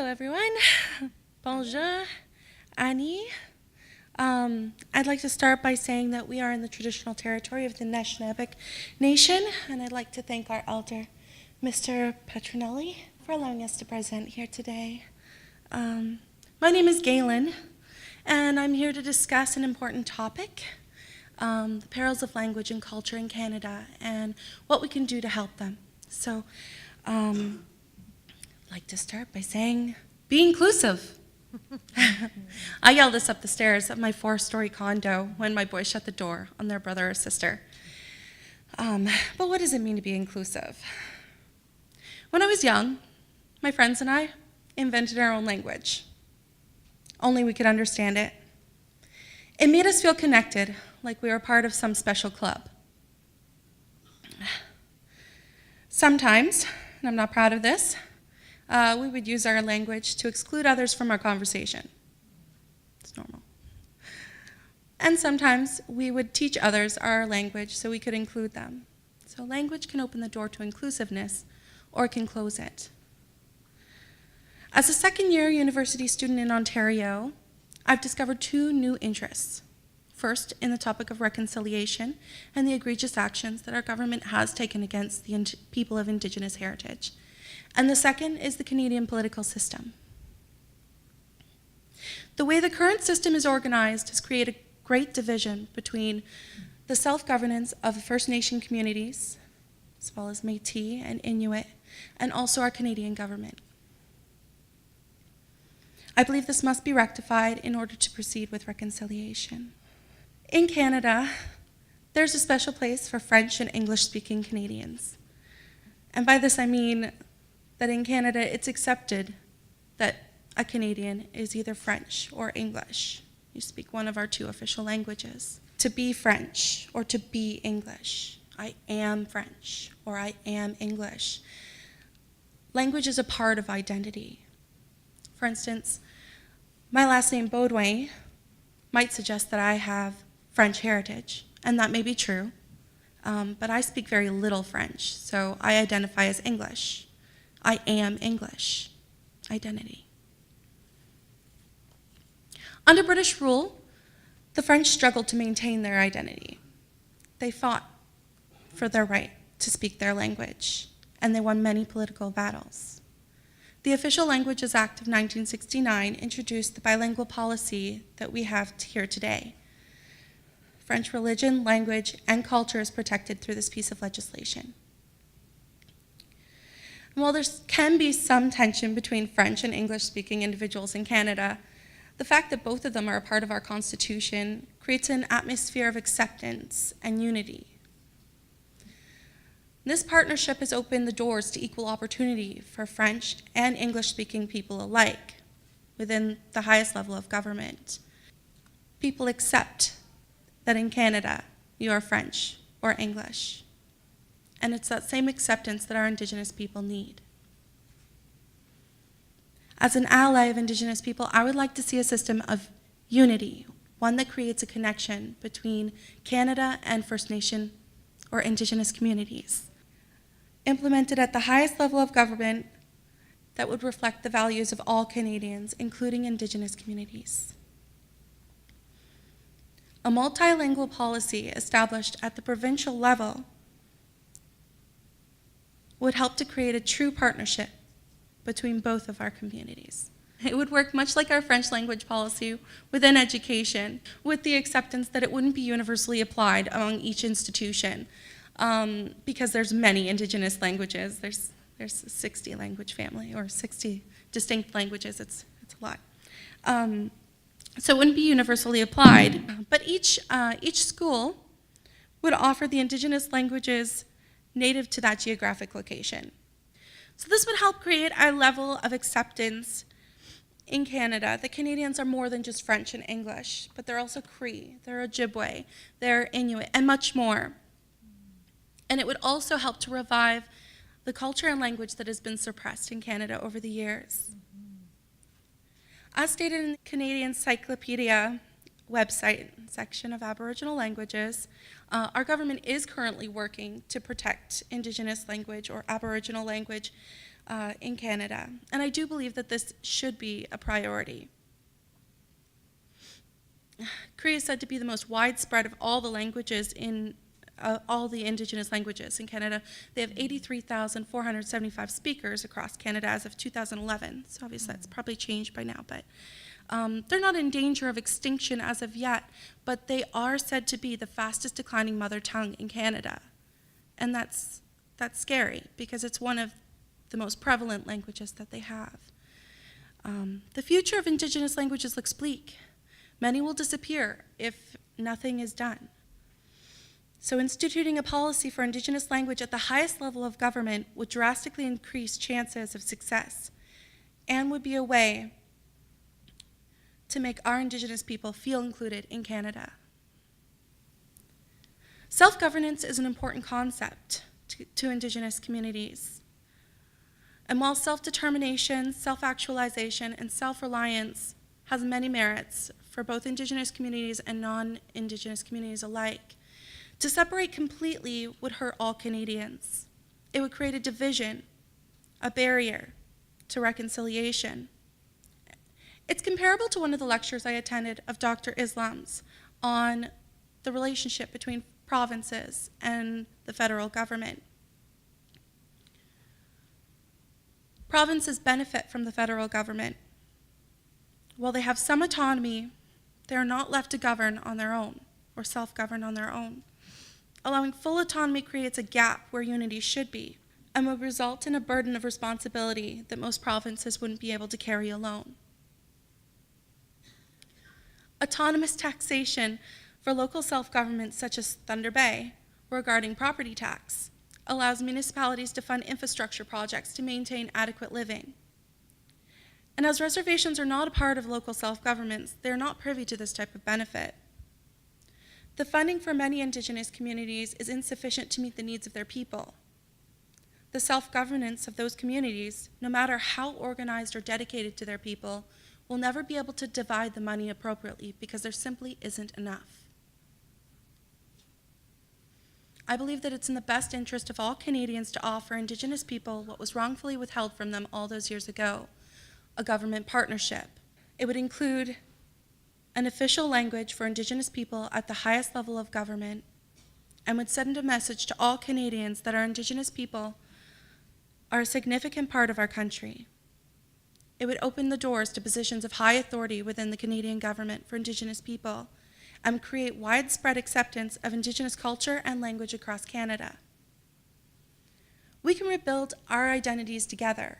Hello, everyone. Bonjour, Annie. I'd like to start by saying that we are in the traditional territory of the Anishinaabe Nation, and I'd like to thank our elder, Mr. Petronelli, for allowing us to present here today. My name is Gaylen, and I'm here to discuss an important topic, the perils of language and culture in Canada, and what we can do to help them. So, I'd like to start by saying, be inclusive. I yelled this up the stairs of my 4-story condo when my boys shut the door on their brother or sister. But what does it mean to be inclusive? When I was young, my friends and I invented our own language. Only we could understand it. It made us feel connected, like we were part of some special club. Sometimes, and I'm not proud of this, we would use our language to exclude others from our conversation. It's normal. And sometimes we would teach others our language so we could include them. So language can open the door to inclusiveness, or it can close it. As a second-year university student in Ontario, I've discovered 2 new interests. First, in the topic of reconciliation and the egregious actions that our government has taken against the people of Indigenous heritage. And the second is the Canadian political system. The way the current system is organized has created a great division between the self-governance of the First Nation communities, as well as Métis and Inuit, and also our Canadian government. I believe this must be rectified in order to proceed with reconciliation. In Canada, there's a special place for French and English-speaking Canadians. And by this I mean that in Canada, it's accepted that a Canadian is either French or English. You speak one of our 2 official languages. To be French or to be English. I am French or I am English. Language is a part of identity. For instance, my last name, Beaudoin, might suggest that I have French heritage, and that may be true, but I speak very little French, so I identify as English. I am English. Identity. Under British rule, the French struggled to maintain their identity. They fought for their right to speak their language, and they won many political battles. The Official Languages Act of 1969 introduced the bilingual policy that we have here today. French religion, language, and culture is protected through this piece of legislation. While there can be some tension between French and English-speaking individuals in Canada, the fact that both of them are a part of our Constitution creates an atmosphere of acceptance and unity. This partnership has opened the doors to equal opportunity for French and English-speaking people alike within the highest level of government. People accept that in Canada, you are French or English. And it's that same acceptance that our Indigenous people need. As an ally of Indigenous people, I would like to see a system of unity, one that creates a connection between Canada and First Nation or Indigenous communities, implemented at the highest level of government that would reflect the values of all Canadians, including Indigenous communities. A multilingual policy established at the provincial level would help to create a true partnership between both of our communities. It would work much like our French language policy within education, with the acceptance that it wouldn't be universally applied among each institution, because there's many Indigenous languages. There's a 60 language family, or 60 distinct languages. It's a lot. So it wouldn't be universally applied, but each school would offer the Indigenous languages native to that geographic location. So this would help create a level of acceptance in Canada that Canadians are more than just French and English, but they're also Cree, they're Ojibwe, they're Inuit, and much more. And it would also help to revive the culture and language that has been suppressed in Canada over the years. As stated in the Canadian Encyclopedia website section of Aboriginal languages, our government is currently working to protect Indigenous language or Aboriginal language in Canada. And I do believe that this should be a priority. Cree is said to be the most widespread of all the languages in all the Indigenous languages in Canada. They have 83,475 speakers across Canada as of 2011. So obviously that's probably changed by now, but they're not in danger of extinction as of yet, but they are said to be the fastest declining mother tongue in Canada. And that's scary because it's one of the most prevalent languages that they have. The future of Indigenous languages looks bleak. Many will disappear if nothing is done. So instituting a policy for Indigenous language at the highest level of government would drastically increase chances of success and would be a way to make our Indigenous people feel included in Canada. Self-governance is an important concept to Indigenous communities. And while self-determination, self-actualization, and self-reliance has many merits for both Indigenous communities and non-Indigenous communities alike, to separate completely would hurt all Canadians. It would create a division, a barrier to reconciliation. It's comparable to one of the lectures I attended of Dr. Islam's on the relationship between provinces and the federal government. Provinces benefit from the federal government. While they have some autonomy, they are not left to govern on their own or self-govern on their own. Allowing full autonomy creates a gap where unity should be and will result in a burden of responsibility that most provinces wouldn't be able to carry alone. Autonomous taxation for local self-government such as Thunder Bay regarding property tax allows municipalities to fund infrastructure projects to maintain adequate living. And as reservations are not a part of local self-governments, they are not privy to this type of benefit. The funding for many Indigenous communities is insufficient to meet the needs of their people. The self-governance of those communities, no matter how organized or dedicated to their people, will never be able to divide the money appropriately because there simply isn't enough. I believe that it's in the best interest of all Canadians to offer Indigenous people what was wrongfully withheld from them all those years ago, a government partnership. It would include an official language for Indigenous people at the highest level of government and would send a message to all Canadians that our Indigenous people are a significant part of our country. It would open the doors to positions of high authority within the Canadian government for Indigenous people and create widespread acceptance of Indigenous culture and language across Canada. We can rebuild our identities together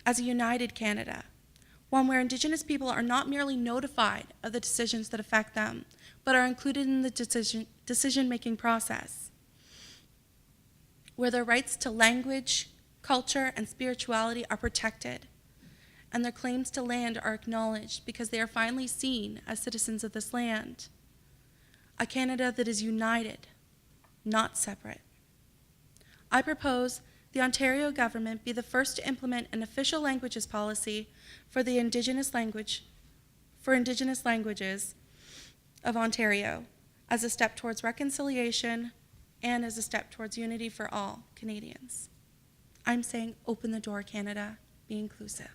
as a united Canada, one where Indigenous people are not merely notified of the decisions that affect them, but are included in the decision-making process, where their rights to language, culture, and spirituality are protected, and their claims to land are acknowledged because they are finally seen as citizens of this land. A Canada that is united, not separate. I propose the Ontario government be the first to implement an official languages policy for the Indigenous languages of Ontario as a step towards reconciliation and as a step towards unity for all Canadians. I'm saying open the door, Canada, be inclusive.